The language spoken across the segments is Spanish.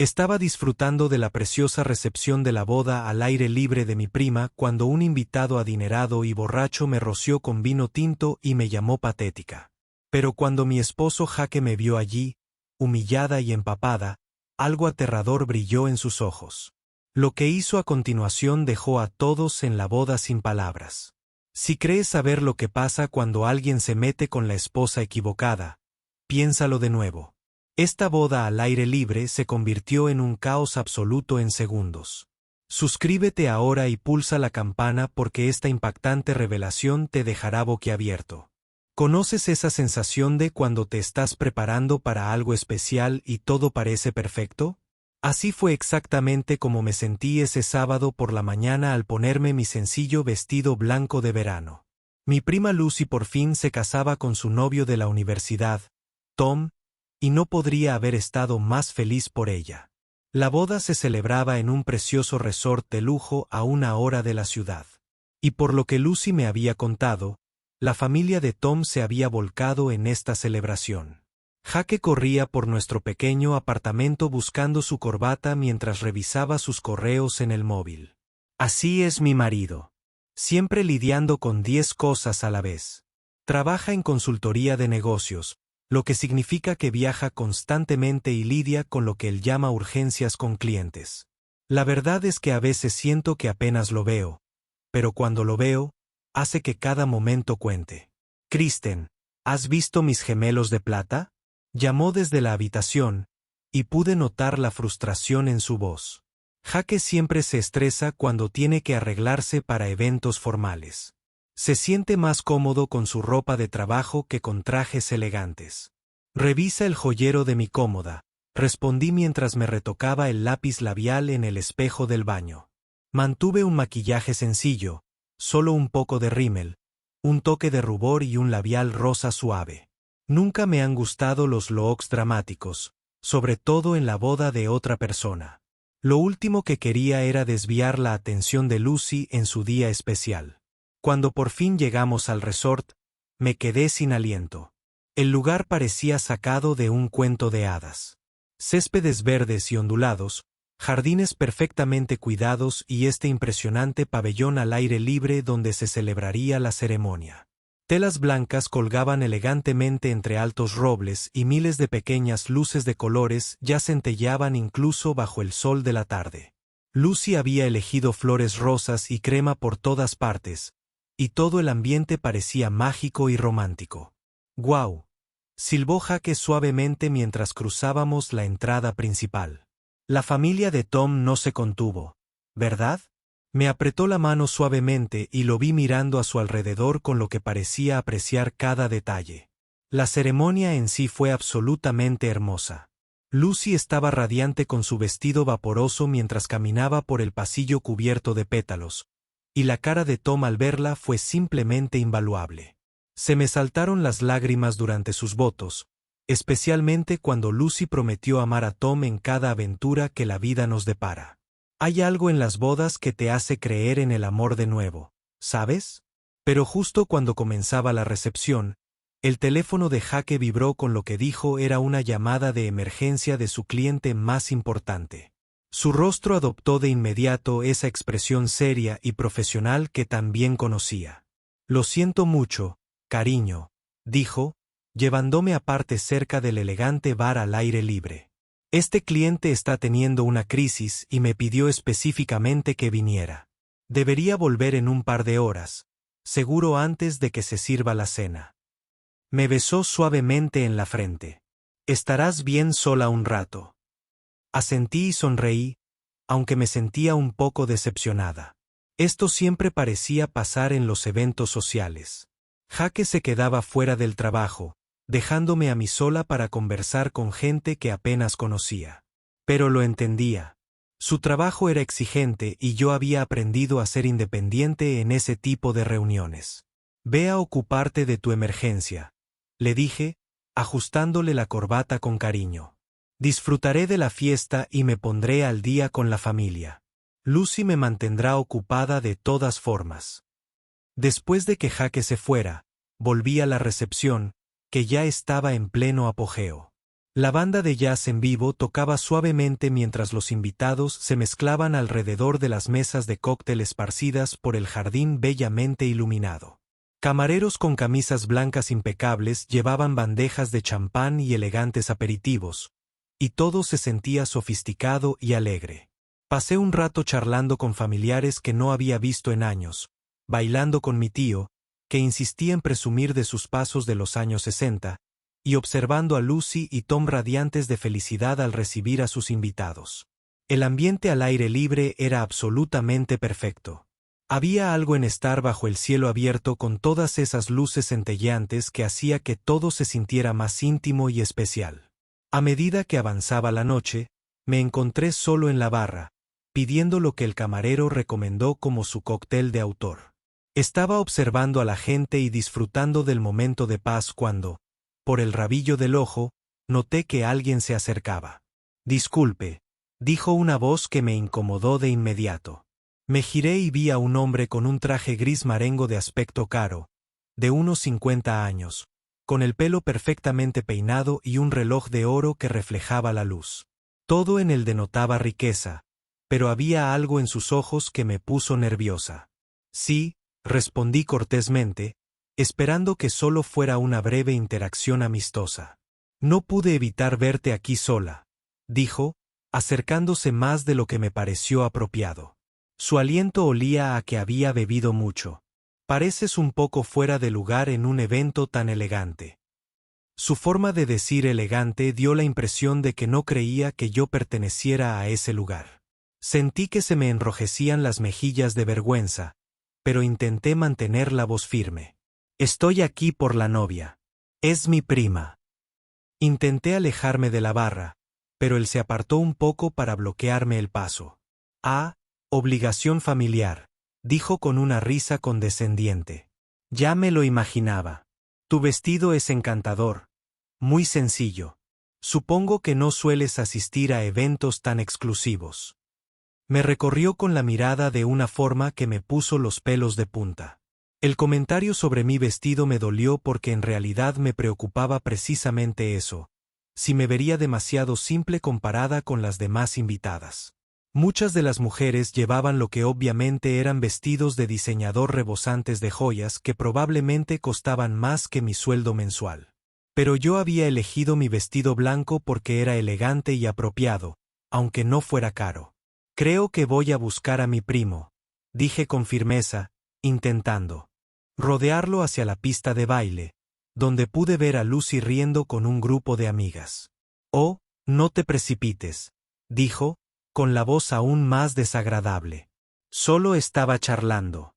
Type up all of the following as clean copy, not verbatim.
Estaba disfrutando de la preciosa recepción de la boda al aire libre de mi prima cuando un invitado adinerado y borracho me roció con vino tinto y me llamó patética. Pero cuando mi esposo Jaque me vio allí, humillada y empapada, algo aterrador brilló en sus ojos. Lo que hizo a continuación dejó a todos en la boda sin palabras. Si crees saber lo que pasa cuando alguien se mete con la esposa equivocada, piénsalo de nuevo. Esta boda al aire libre se convirtió en un caos absoluto en segundos. Suscríbete ahora y pulsa la campana porque esta impactante revelación te dejará boquiabierto. ¿Conoces esa sensación de cuando te estás preparando para algo especial y todo parece perfecto? Así fue exactamente como me sentí ese sábado por la mañana al ponerme mi sencillo vestido blanco de verano. Mi prima Lucy por fin se casaba con su novio de la universidad, Tom, y no podría haber estado más feliz por ella. La boda se celebraba en un precioso resort de lujo a 1 hora de la ciudad. Y por lo que Lucy me había contado, la familia de Tom se había volcado en esta celebración. Jaque corría por nuestro pequeño apartamento buscando su corbata mientras revisaba sus correos en el móvil. Así es mi marido. Siempre lidiando con 10 cosas a la vez. Trabaja en consultoría de negocios, lo que significa que viaja constantemente y lidia con lo que él llama urgencias con clientes. La verdad es que a veces siento que apenas lo veo, pero cuando lo veo, hace que cada momento cuente. Kristen, ¿has visto mis gemelos de plata? Llamó desde la habitación, y pude notar la frustración en su voz. Jaque siempre se estresa cuando tiene que arreglarse para eventos formales. Se siente más cómodo con su ropa de trabajo que con trajes elegantes. Revisa el joyero de mi cómoda, respondí mientras me retocaba el lápiz labial en el espejo del baño. Mantuve un maquillaje sencillo, solo un poco de rímel, un toque de rubor y un labial rosa suave. Nunca me han gustado los looks dramáticos, sobre todo en la boda de otra persona. Lo último que quería era desviar la atención de Lucy en su día especial. Cuando por fin llegamos al resort, me quedé sin aliento. El lugar parecía sacado de un cuento de hadas. Céspedes verdes y ondulados, jardines perfectamente cuidados y este impresionante pabellón al aire libre donde se celebraría la ceremonia. Telas blancas colgaban elegantemente entre altos robles y miles de pequeñas luces de colores ya centelleaban incluso bajo el sol de la tarde. Lucy había elegido flores rosas y crema por todas partes, y todo el ambiente parecía mágico y romántico. ¡Guau! Silbó Jaque suavemente mientras cruzábamos la entrada principal. La familia de Tom no se contuvo, ¿verdad? Me apretó la mano suavemente y lo vi mirando a su alrededor con lo que parecía apreciar cada detalle. La ceremonia en sí fue absolutamente hermosa. Lucy estaba radiante con su vestido vaporoso mientras caminaba por el pasillo cubierto de pétalos, y la cara de Tom al verla fue simplemente invaluable. Se me saltaron las lágrimas durante sus votos, especialmente cuando Lucy prometió amar a Tom en cada aventura que la vida nos depara. Hay algo en las bodas que te hace creer en el amor de nuevo, ¿sabes? Pero justo cuando comenzaba la recepción, el teléfono de Jaque vibró con lo que dijo era una llamada de emergencia de su cliente más importante. Su rostro adoptó de inmediato esa expresión seria y profesional que tan bien conocía. Lo siento mucho, cariño, dijo, llevándome aparte cerca del elegante bar al aire libre. Este cliente está teniendo una crisis y me pidió específicamente que viniera. Debería volver en un par de horas, seguro antes de que se sirva la cena. Me besó suavemente en la frente. Estarás bien sola un rato. Asentí y sonreí, aunque me sentía un poco decepcionada. Esto siempre parecía pasar en los eventos sociales. Jaque se quedaba fuera del trabajo, dejándome a mí sola para conversar con gente que apenas conocía. Pero lo entendía. Su trabajo era exigente y yo había aprendido a ser independiente en ese tipo de reuniones. Ve a ocuparte de tu emergencia, le dije, ajustándole la corbata con cariño. Disfrutaré de la fiesta y me pondré al día con la familia. Lucy me mantendrá ocupada de todas formas. Después de que Jaque se fuera, volví a la recepción, que ya estaba en pleno apogeo. La banda de jazz en vivo tocaba suavemente mientras los invitados se mezclaban alrededor de las mesas de cóctel esparcidas por el jardín bellamente iluminado. Camareros con camisas blancas impecables llevaban bandejas de champán y elegantes aperitivos, y todo se sentía sofisticado y alegre. Pasé un rato charlando con familiares que no había visto en años, bailando con mi tío, que insistía en presumir de sus pasos de los años 60, y observando a Lucy y Tom radiantes de felicidad al recibir a sus invitados. El ambiente al aire libre era absolutamente perfecto. Había algo en estar bajo el cielo abierto con todas esas luces centelleantes que hacía que todo se sintiera más íntimo y especial. A medida que avanzaba la noche, me encontré solo en la barra, pidiendo lo que el camarero recomendó como su cóctel de autor. Estaba observando a la gente y disfrutando del momento de paz cuando, por el rabillo del ojo, noté que alguien se acercaba. «Disculpe», dijo una voz que me incomodó de inmediato. Me giré y vi a un hombre con un traje gris marengo de aspecto caro, de unos 50 años, con el pelo perfectamente peinado y un reloj de oro que reflejaba la luz. Todo en él denotaba riqueza, pero había algo en sus ojos que me puso nerviosa. «Sí», respondí cortésmente, esperando que solo fuera una breve interacción amistosa. «No pude evitar verte aquí sola», dijo, acercándose más de lo que me pareció apropiado. Su aliento olía a que había bebido mucho. «Pareces un poco fuera de lugar en un evento tan elegante». Su forma de decir elegante dio la impresión de que no creía que yo perteneciera a ese lugar. Sentí que se me enrojecían las mejillas de vergüenza, pero intenté mantener la voz firme. «Estoy aquí por la novia. Es mi prima». Intenté alejarme de la barra, pero él se apartó un poco para bloquearme el paso. «Ah, obligación familiar», dijo con una risa condescendiente. «Ya me lo imaginaba. Tu vestido es encantador. Muy sencillo. Supongo que no sueles asistir a eventos tan exclusivos». Me recorrió con la mirada de una forma que me puso los pelos de punta. El comentario sobre mi vestido me dolió porque en realidad me preocupaba precisamente eso, si me vería demasiado simple comparada con las demás invitadas. Muchas de las mujeres llevaban lo que obviamente eran vestidos de diseñador rebosantes de joyas que probablemente costaban más que mi sueldo mensual. Pero yo había elegido mi vestido blanco porque era elegante y apropiado, aunque no fuera caro. «Creo que voy a buscar a mi primo», dije con firmeza, intentando rodearlo hacia la pista de baile, donde pude ver a Lucy riendo con un grupo de amigas. «Oh, no te precipites», dijo, con la voz aún más desagradable. «Solo estaba charlando».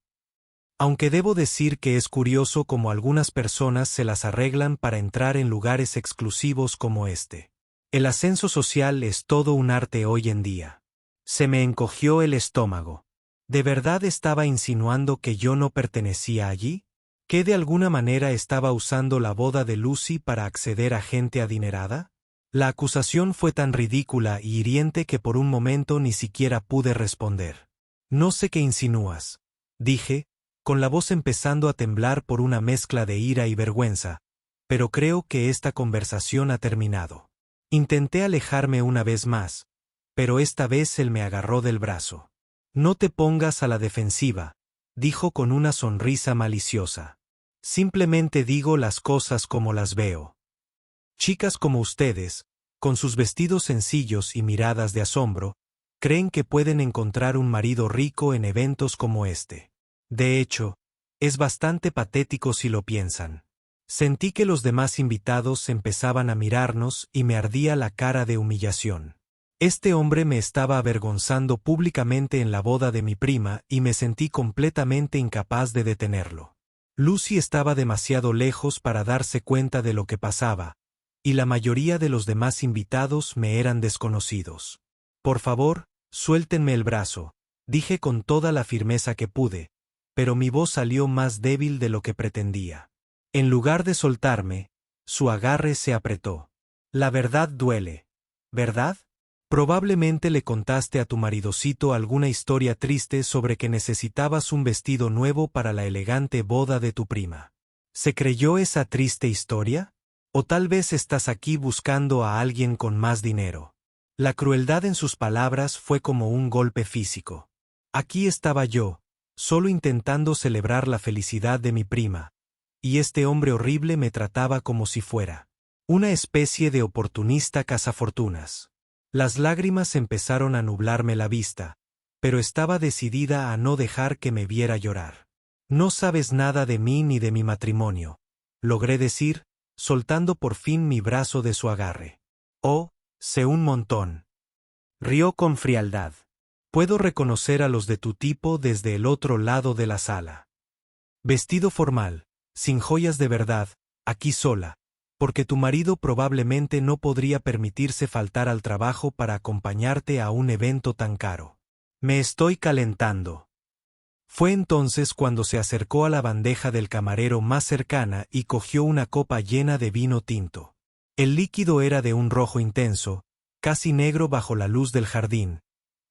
Aunque debo decir que es curioso cómo algunas personas se las arreglan para entrar en lugares exclusivos como este. El ascenso social es todo un arte hoy en día. Se me encogió el estómago. ¿De verdad estaba insinuando que yo no pertenecía allí? ¿Que de alguna manera estaba usando la boda de Lucy para acceder a gente adinerada? La acusación fue tan ridícula y hiriente que por un momento ni siquiera pude responder. «No sé qué insinúas», dije, con la voz empezando a temblar por una mezcla de ira y vergüenza, «pero creo que esta conversación ha terminado». Intenté alejarme una vez más, pero esta vez él me agarró del brazo. «No te pongas a la defensiva», dijo con una sonrisa maliciosa. «Simplemente digo las cosas como las veo. Chicas como ustedes, con sus vestidos sencillos y miradas de asombro, creen que pueden encontrar un marido rico en eventos como este. De hecho, es bastante patético si lo piensan». Sentí que los demás invitados empezaban a mirarnos y me ardía la cara de humillación. Este hombre me estaba avergonzando públicamente en la boda de mi prima y me sentí completamente incapaz de detenerlo. Lucy estaba demasiado lejos para darse cuenta de lo que pasaba, y la mayoría de los demás invitados me eran desconocidos. «Por favor, suéltenme el brazo», dije con toda la firmeza que pude, pero mi voz salió más débil de lo que pretendía. En lugar de soltarme, su agarre se apretó. «La verdad duele, ¿verdad? Probablemente le contaste a tu maridocito alguna historia triste sobre que necesitabas un vestido nuevo para la elegante boda de tu prima. ¿Se creyó esa triste historia? O tal vez estás aquí buscando a alguien con más dinero. La crueldad en sus palabras fue como un golpe físico. Aquí estaba yo, solo intentando celebrar la felicidad de mi prima, y este hombre horrible me trataba como si fuera una especie de oportunista cazafortunas. Las lágrimas empezaron a nublarme la vista, pero estaba decidida a no dejar que me viera llorar. No sabes nada de mí ni de mi matrimonio, logré decir, soltando por fin mi brazo de su agarre. Oh, sé un montón. Rió con frialdad. Puedo reconocer a los de tu tipo desde el otro lado de la sala. Vestido formal, sin joyas de verdad, aquí sola, porque tu marido probablemente no podría permitirse faltar al trabajo para acompañarte a un evento tan caro. Me estoy calentando. Fue entonces cuando se acercó a la bandeja del camarero más cercana y cogió una copa llena de vino tinto. El líquido era de un rojo intenso, casi negro bajo la luz del jardín,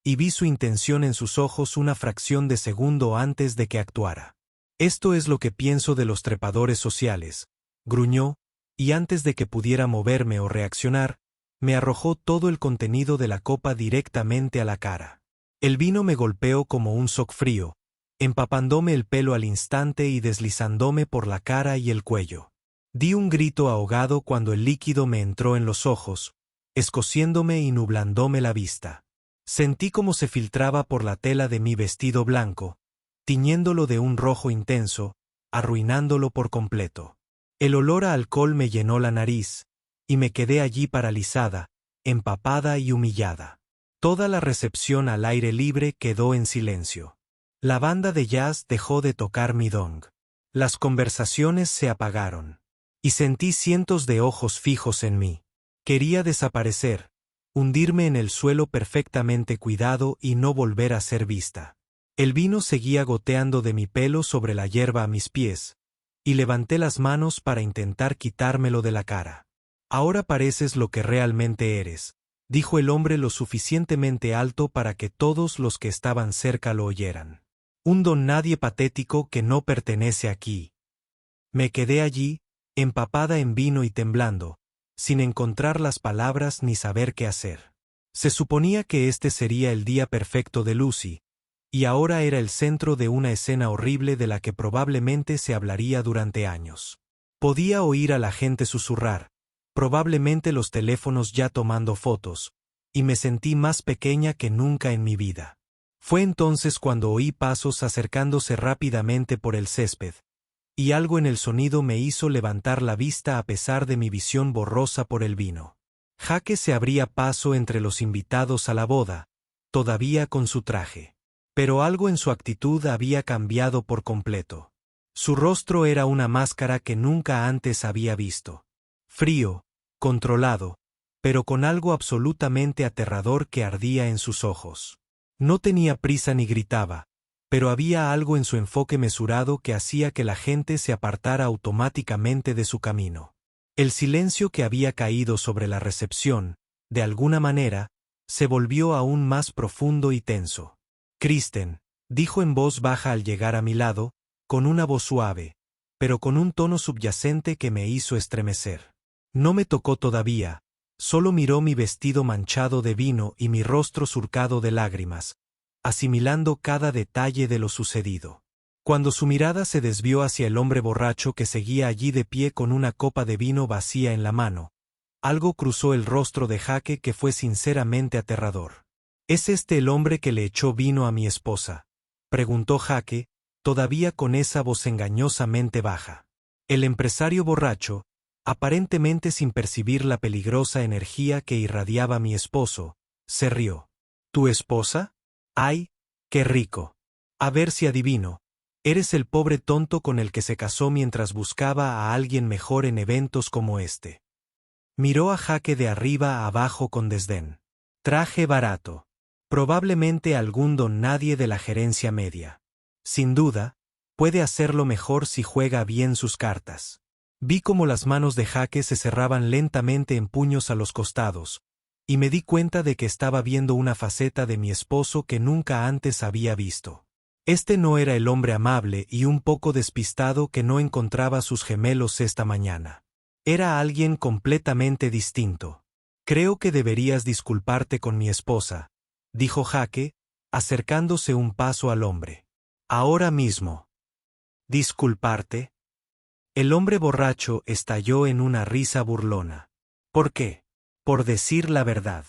y vi su intención en sus ojos una fracción de segundo antes de que actuara. Esto es lo que pienso de los trepadores sociales, gruñó, y antes de que pudiera moverme o reaccionar, me arrojó todo el contenido de la copa directamente a la cara. El vino me golpeó como un shock frío, empapándome el pelo al instante y deslizándome por la cara y el cuello. Di un grito ahogado cuando el líquido me entró en los ojos, escociéndome y nublándome la vista. Sentí como se filtraba por la tela de mi vestido blanco, tiñéndolo de un rojo intenso, arruinándolo por completo. El olor a alcohol me llenó la nariz, y me quedé allí paralizada, empapada y humillada. Toda la recepción al aire libre quedó en silencio. La banda de jazz dejó de tocar mi dong. Las conversaciones se apagaron. Y sentí cientos de ojos fijos en mí. Quería desaparecer, hundirme en el suelo perfectamente cuidado y no volver a ser vista. El vino seguía goteando de mi pelo sobre la hierba a mis pies, y levanté las manos para intentar quitármelo de la cara. Ahora pareces lo que realmente eres, dijo el hombre lo suficientemente alto para que todos los que estaban cerca lo oyeran. Un don nadie patético que no pertenece aquí. Me quedé allí, empapada en vino y temblando, sin encontrar las palabras ni saber qué hacer. Se suponía que este sería el día perfecto de Lucy, y ahora era el centro de una escena horrible de la que probablemente se hablaría durante años. Podía oír a la gente susurrar, probablemente los teléfonos ya tomando fotos, y me sentí más pequeña que nunca en mi vida. Fue entonces cuando oí pasos acercándose rápidamente por el césped, y algo en el sonido me hizo levantar la vista a pesar de mi visión borrosa por el vino. Jake se abría paso entre los invitados a la boda, todavía con su traje. Pero algo en su actitud había cambiado por completo. Su rostro era una máscara que nunca antes había visto. Frío, controlado, pero con algo absolutamente aterrador que ardía en sus ojos. No tenía prisa ni gritaba, pero había algo en su enfoque mesurado que hacía que la gente se apartara automáticamente de su camino. El silencio que había caído sobre la recepción, de alguna manera, se volvió aún más profundo y tenso. Kristen, dijo en voz baja al llegar a mi lado, con una voz suave, pero con un tono subyacente que me hizo estremecer. No me tocó todavía, solo miró mi vestido manchado de vino y mi rostro surcado de lágrimas, asimilando cada detalle de lo sucedido. Cuando su mirada se desvió hacia el hombre borracho que seguía allí de pie con una copa de vino vacía en la mano, algo cruzó el rostro de Jake que fue sinceramente aterrador. ¿Es este el hombre que le echó vino a mi esposa?, preguntó Jake, todavía con esa voz engañosamente baja. El empresario borracho, aparentemente sin percibir la peligrosa energía que irradiaba mi esposo, se rió. ¿Tu esposa? ¡Ay, qué rico! A ver si adivino. Eres el pobre tonto con el que se casó mientras buscaba a alguien mejor en eventos como este. Miró a Jake de arriba a abajo con desdén. Traje barato. Probablemente algún don nadie de la gerencia media. Sin duda, puede hacerlo mejor si juega bien sus cartas. Vi cómo las manos de Jake se cerraban lentamente en puños a los costados, y me di cuenta de que estaba viendo una faceta de mi esposo que nunca antes había visto. Este no era el hombre amable y un poco despistado que no encontraba sus gemelos esta mañana. Era alguien completamente distinto. Creo que deberías disculparte con mi esposa, dijo Jake, acercándose un paso al hombre. Ahora mismo. ¿Disculparte? El hombre borracho estalló en una risa burlona. ¿Por qué? Por decir la verdad.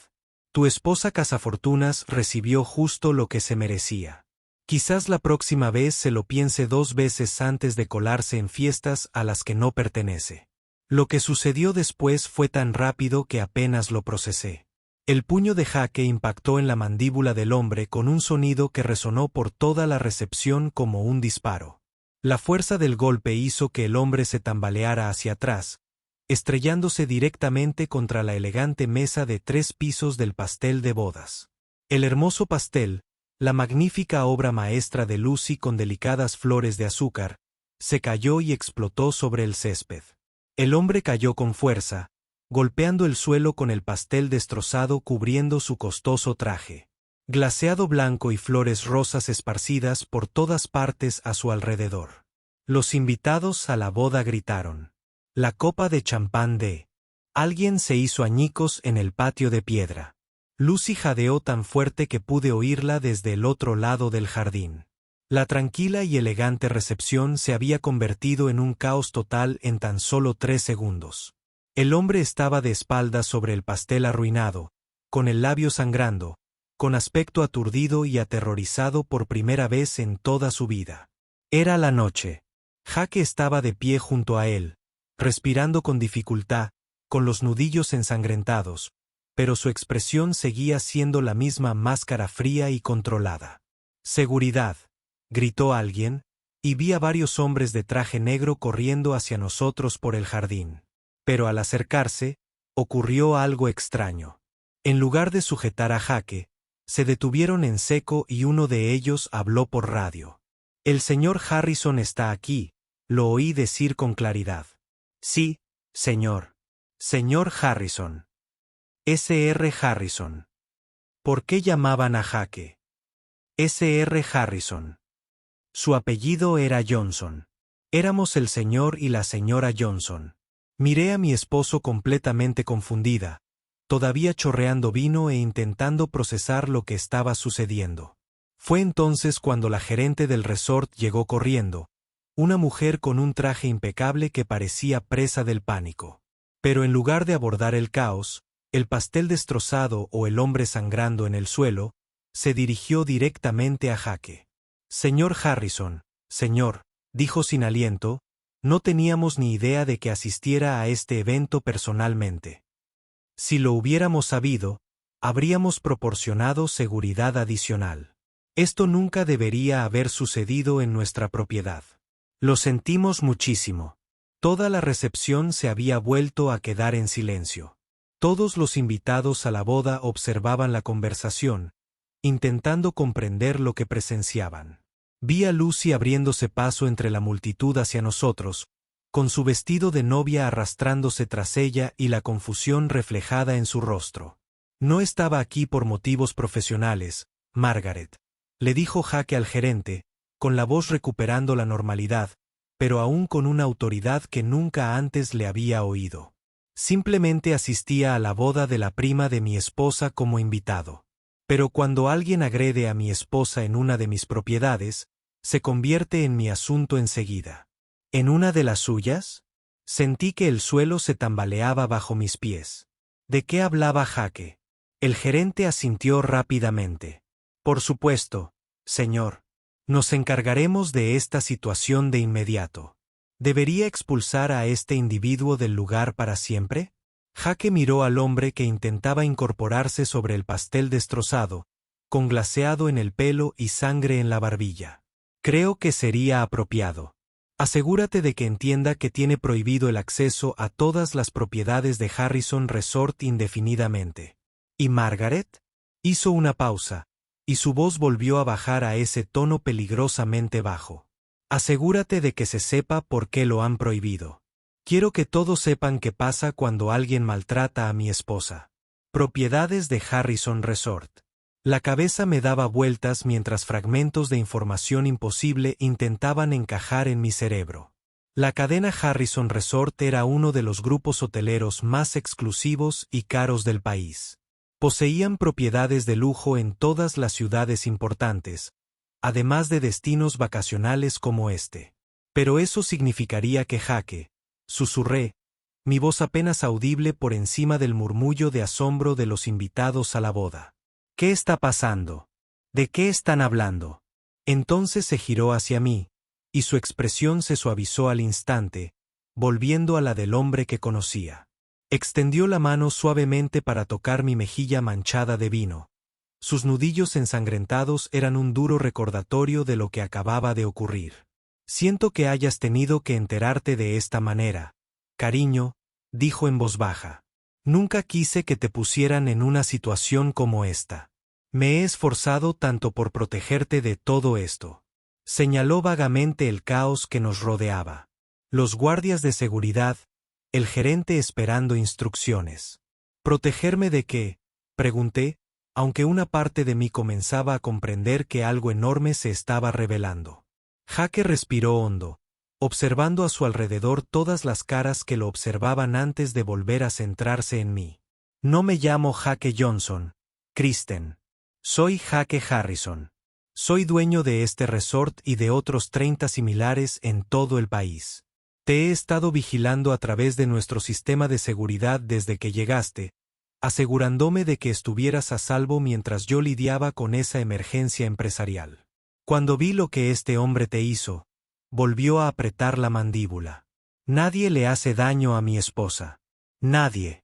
Tu esposa cazafortunas recibió justo lo que se merecía. Quizás la próxima vez se lo piense 2 veces antes de colarse en fiestas a las que no pertenece. Lo que sucedió después fue tan rápido que apenas lo procesé. El puño de Jake impactó en la mandíbula del hombre con un sonido que resonó por toda la recepción como un disparo. La fuerza del golpe hizo que el hombre se tambaleara hacia atrás, estrellándose directamente contra la elegante mesa de 3 pisos del pastel de bodas. El hermoso pastel, la magnífica obra maestra de Lucy con delicadas flores de azúcar, se cayó y explotó sobre el césped. El hombre cayó con fuerza, golpeando el suelo con el pastel destrozado cubriendo su costoso traje. Glaseado blanco y flores rosas esparcidas por todas partes a su alrededor. Los invitados a la boda gritaron. La copa de champán de... Alguien se hizo añicos en el patio de piedra. Lucy jadeó tan fuerte que pude oírla desde el otro lado del jardín. La tranquila y elegante recepción se había convertido en un caos total en tan solo 3 segundos. El hombre estaba de espaldas sobre el pastel arruinado, con el labio sangrando, con aspecto aturdido y aterrorizado por primera vez en toda su vida. Era la noche. Jake estaba de pie junto a él, respirando con dificultad, con los nudillos ensangrentados, pero su expresión seguía siendo la misma máscara fría y controlada. «Seguridad», gritó alguien, y vi a varios hombres de traje negro corriendo hacia nosotros por el jardín. Pero al acercarse, ocurrió algo extraño. En lugar de sujetar a Jake, se detuvieron en seco y uno de ellos habló por radio. «El señor Harrison está aquí», lo oí decir con claridad. «Sí, señor. Señor Harrison. S.R. Harrison». ¿Por qué llamaban a Jake? S.R. Harrison. Su apellido era Johnson. Éramos el señor y la señora Johnson. Miré a mi esposo completamente confundida, todavía chorreando vino e intentando procesar lo que estaba sucediendo. Fue entonces cuando la gerente del resort llegó corriendo, una mujer con un traje impecable que parecía presa del pánico. Pero en lugar de abordar el caos, el pastel destrozado o el hombre sangrando en el suelo, se dirigió directamente a Jake. «Señor Harrison, señor», dijo sin aliento, «no teníamos ni idea de que asistiera a este evento personalmente. Si lo hubiéramos sabido, habríamos proporcionado seguridad adicional. Esto nunca debería haber sucedido en nuestra propiedad. Lo sentimos muchísimo». Toda la recepción se había vuelto a quedar en silencio. Todos los invitados a la boda observaban la conversación, intentando comprender lo que presenciaban. Vi a Lucy abriéndose paso entre la multitud hacia nosotros, con su vestido de novia arrastrándose tras ella y la confusión reflejada en su rostro. «No estaba aquí por motivos profesionales, Margaret», le dijo Jake al gerente, con la voz recuperando la normalidad, pero aún con una autoridad que nunca antes le había oído. «Simplemente asistía a la boda de la prima de mi esposa como invitado. Pero cuando alguien agrede a mi esposa en una de mis propiedades, se convierte en mi asunto enseguida». «¿En una de las suyas?» Sentí que el suelo se tambaleaba bajo mis pies. ¿De qué hablaba Jake? El gerente asintió rápidamente. «Por supuesto, señor. Nos encargaremos de esta situación de inmediato. ¿Debería expulsar a este individuo del lugar para siempre?» Jake miró al hombre que intentaba incorporarse sobre el pastel destrozado, con glaseado en el pelo y sangre en la barbilla. «Creo que sería apropiado. Asegúrate de que entienda que tiene prohibido el acceso a todas las propiedades de Harrison Resort indefinidamente». «¿Y Margaret?» Hizo una pausa, y su voz volvió a bajar a ese tono peligrosamente bajo. «Asegúrate de que se sepa por qué lo han prohibido. Quiero que todos sepan qué pasa cuando alguien maltrata a mi esposa». Propiedades de Harrison Resort. La cabeza me daba vueltas mientras fragmentos de información imposible intentaban encajar en mi cerebro. La cadena Harrison Resort era uno de los grupos hoteleros más exclusivos y caros del país. Poseían propiedades de lujo en todas las ciudades importantes, además de destinos vacacionales como este. Pero eso significaría que Jake, susurré, mi voz apenas audible por encima del murmullo de asombro de los invitados a la boda. ¿Qué está pasando? ¿De qué están hablando? Entonces se giró hacia mí, y su expresión se suavizó al instante, volviendo a la del hombre que conocía. Extendió la mano suavemente para tocar mi mejilla manchada de vino. Sus nudillos ensangrentados eran un duro recordatorio de lo que acababa de ocurrir. Siento que hayas tenido que enterarte de esta manera, cariño, dijo en voz baja. Nunca quise que te pusieran en una situación como esta. Me he esforzado tanto por protegerte de todo esto. Señaló vagamente el caos que nos rodeaba. Los guardias de seguridad, el gerente esperando instrucciones. ¿Protegerme de qué?, pregunté, aunque una parte de mí comenzaba a comprender que algo enorme se estaba revelando. Jake respiró hondo, observando a su alrededor todas las caras que lo observaban antes de volver a centrarse en mí. No me llamo Jake Johnson, Kristen. Soy Jake Harrison. Soy dueño de este resort y de otros 30 similares en todo el país. Te he estado vigilando a través de nuestro sistema de seguridad desde que llegaste, asegurándome de que estuvieras a salvo mientras yo lidiaba con esa emergencia empresarial. Cuando vi lo que este hombre te hizo, volvió a apretar la mandíbula. Nadie le hace daño a mi esposa. Nadie.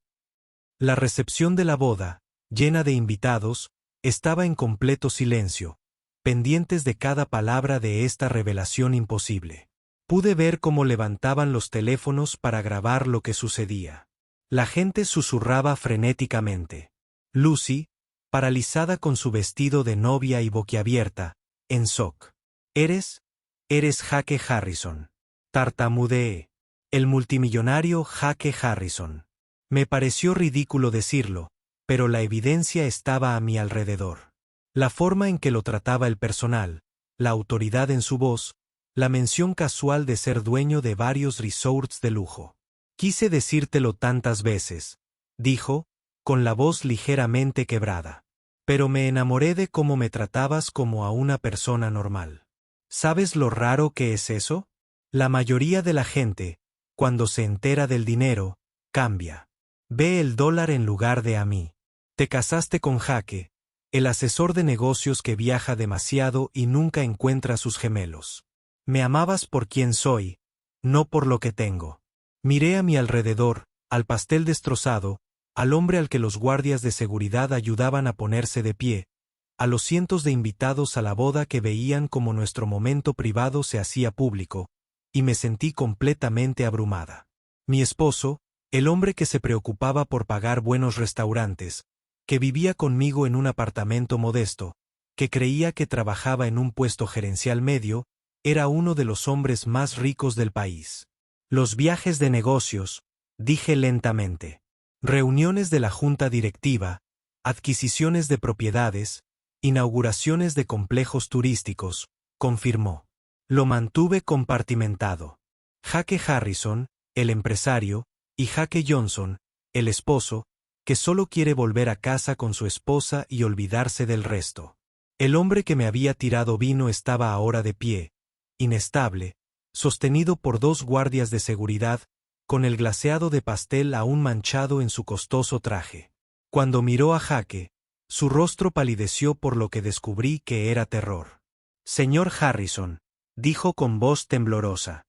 La recepción de la boda, llena de invitados, estaba en completo silencio, pendientes de cada palabra de esta revelación imposible. Pude ver cómo levantaban los teléfonos para grabar lo que sucedía. La gente susurraba frenéticamente. Lucy, paralizada con su vestido de novia y boquiabierta, en shock. Eres Jake Harrison. Tartamudeé. El multimillonario Jake Harrison. Me pareció ridículo decirlo, pero la evidencia estaba a mi alrededor. La forma en que lo trataba el personal, la autoridad en su voz, la mención casual de ser dueño de varios resorts de lujo. Quise decírtelo tantas veces, dijo, con la voz ligeramente quebrada. Pero me enamoré de cómo me tratabas como a una persona normal. ¿Sabes lo raro que es eso? La mayoría de la gente, cuando se entera del dinero, cambia. Ve el dólar en lugar de a mí. Te casaste con Jake, el asesor de negocios que viaja demasiado y nunca encuentra a sus gemelos. Me amabas por quien soy, no por lo que tengo. Miré a mi alrededor, al pastel destrozado, al hombre al que los guardias de seguridad ayudaban a ponerse de pie, a los cientos de invitados a la boda que veían como nuestro momento privado se hacía público, y me sentí completamente abrumada. Mi esposo, el hombre que se preocupaba por pagar buenos restaurantes, que vivía conmigo en un apartamento modesto, que creía que trabajaba en un puesto gerencial medio, era uno de los hombres más ricos del país. Los viajes de negocios, dije lentamente. Reuniones de la junta directiva, adquisiciones de propiedades, inauguraciones de complejos turísticos, confirmó. Lo mantuve compartimentado. Jake Harrison, el empresario, y Jake Johnson, el esposo, que solo quiere volver a casa con su esposa y olvidarse del resto. El hombre que me había tirado vino estaba ahora de pie, inestable, sostenido por dos guardias de seguridad, con el glaseado de pastel aún manchado en su costoso traje. Cuando miró a Jake, su rostro palideció por lo que descubrí que era terror. Señor Harrison, dijo con voz temblorosa.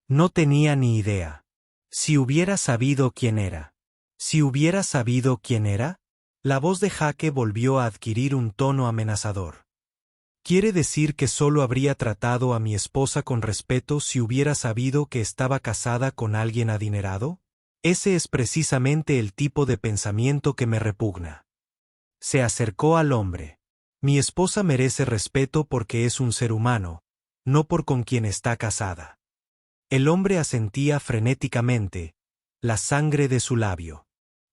No tenía ni idea. Si hubiera sabido quién era. ¿Si hubiera sabido quién era? La voz de Jake volvió a adquirir un tono amenazador. ¿Quiere decir que solo habría tratado a mi esposa con respeto si hubiera sabido que estaba casada con alguien adinerado? Ese es precisamente el tipo de pensamiento que me repugna. Se acercó al hombre. Mi esposa merece respeto porque es un ser humano, no por con quien está casada. El hombre asentía frenéticamente, la sangre de su labio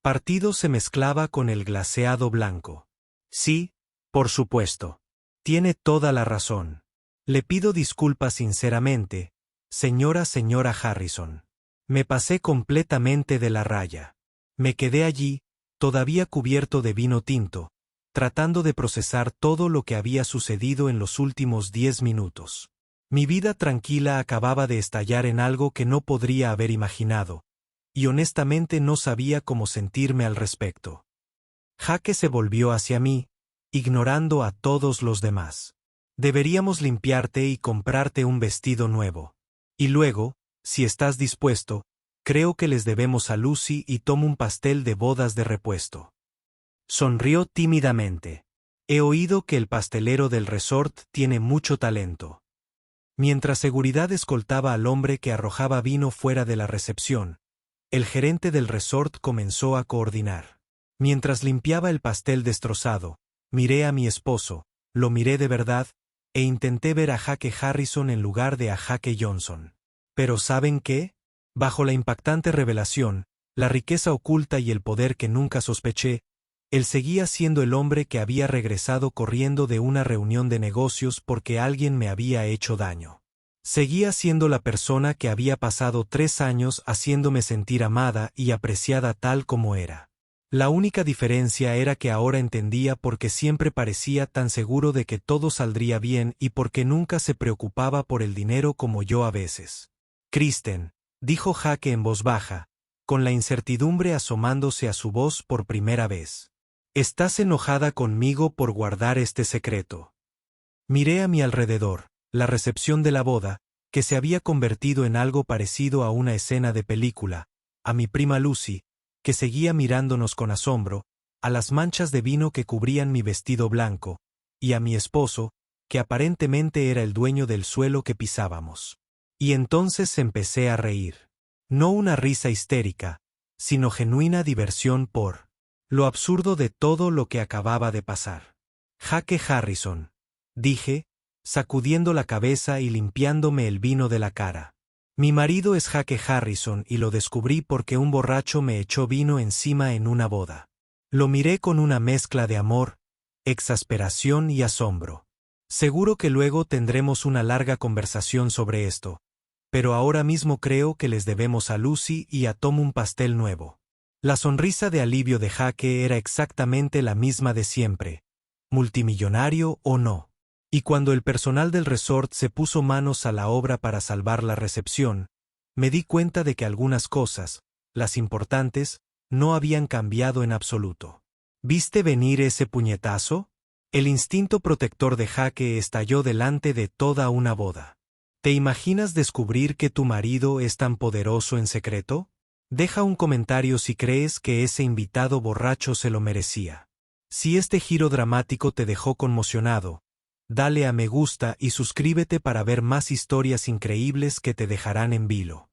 partido se mezclaba con el glaseado blanco. Sí, por supuesto. Tiene toda la razón. Le pido disculpas sinceramente, señora Harrison. Me pasé completamente de la raya. Me quedé allí, todavía cubierto de vino tinto, tratando de procesar todo lo que había sucedido en los últimos 10 minutos. Mi vida tranquila acababa de estallar en algo que no podría haber imaginado, y honestamente no sabía cómo sentirme al respecto. Jake se volvió hacia mí, ignorando a todos los demás. Deberíamos limpiarte y comprarte un vestido nuevo. Y luego, si estás dispuesto, creo que les debemos a Lucy y tomo un pastel de bodas de repuesto. Sonrió tímidamente. He oído que el pastelero del resort tiene mucho talento. Mientras seguridad escoltaba al hombre que arrojaba vino fuera de la recepción, el gerente del resort comenzó a coordinar. Mientras limpiaba el pastel destrozado, miré a mi esposo, lo miré de verdad, e intenté ver a Jake Harrison en lugar de a Jake Johnson. Pero ¿saben qué? Bajo la impactante revelación, la riqueza oculta y el poder que nunca sospeché, él seguía siendo el hombre que había regresado corriendo de una reunión de negocios porque alguien me había hecho daño. Seguía siendo la persona que había pasado 3 años haciéndome sentir amada y apreciada tal como era. La única diferencia era que ahora entendía por qué siempre parecía tan seguro de que todo saldría bien y por qué nunca se preocupaba por el dinero como yo a veces. Kristen, dijo Jake en voz baja, con la incertidumbre asomándose a su voz por primera vez. ¿Estás enojada conmigo por guardar este secreto? Miré a mi alrededor, la recepción de la boda, que se había convertido en algo parecido a una escena de película, a mi prima Lucy, que seguía mirándonos con asombro, a las manchas de vino que cubrían mi vestido blanco, y a mi esposo, que aparentemente era el dueño del suelo que pisábamos. Y entonces empecé a reír. No una risa histérica, sino genuina diversión por lo absurdo de todo lo que acababa de pasar. Jake Harrison, dije, sacudiendo la cabeza y limpiándome el vino de la cara. Mi marido es Jake Harrison y lo descubrí porque un borracho me echó vino encima en una boda. Lo miré con una mezcla de amor, exasperación y asombro. Seguro que luego tendremos una larga conversación sobre esto, pero ahora mismo creo que les debemos a Lucy y a Tom un pastel nuevo. La sonrisa de alivio de Jake era exactamente la misma de siempre, multimillonario o no. Y cuando el personal del resort se puso manos a la obra para salvar la recepción, me di cuenta de que algunas cosas, las importantes, no habían cambiado en absoluto. ¿Viste venir ese puñetazo? El instinto protector de Jake estalló delante de toda una boda. ¿Te imaginas descubrir que tu marido es tan poderoso en secreto? Deja un comentario si crees que ese invitado borracho se lo merecía. Si este giro dramático te dejó conmocionado, dale a me gusta y suscríbete para ver más historias increíbles que te dejarán en vilo.